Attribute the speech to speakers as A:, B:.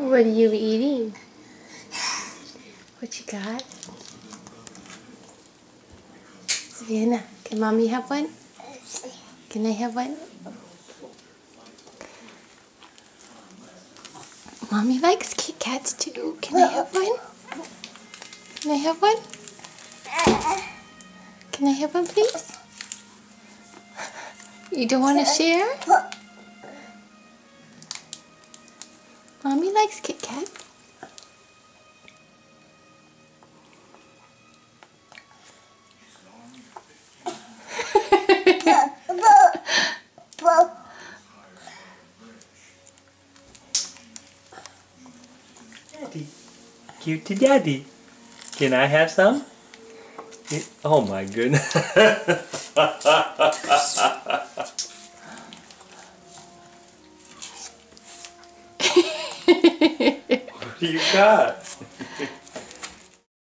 A: What are you eating? What you got? Savannah, can Mommy have one? Can I have one? Mommy likes Kit Kats too. Can I have one? Can I have one? Can I have one, please? You don't want to share? Mommy likes Kit Kat.
B: Daddy. Cute to Daddy. Can I have some? Oh my goodness. What do you got?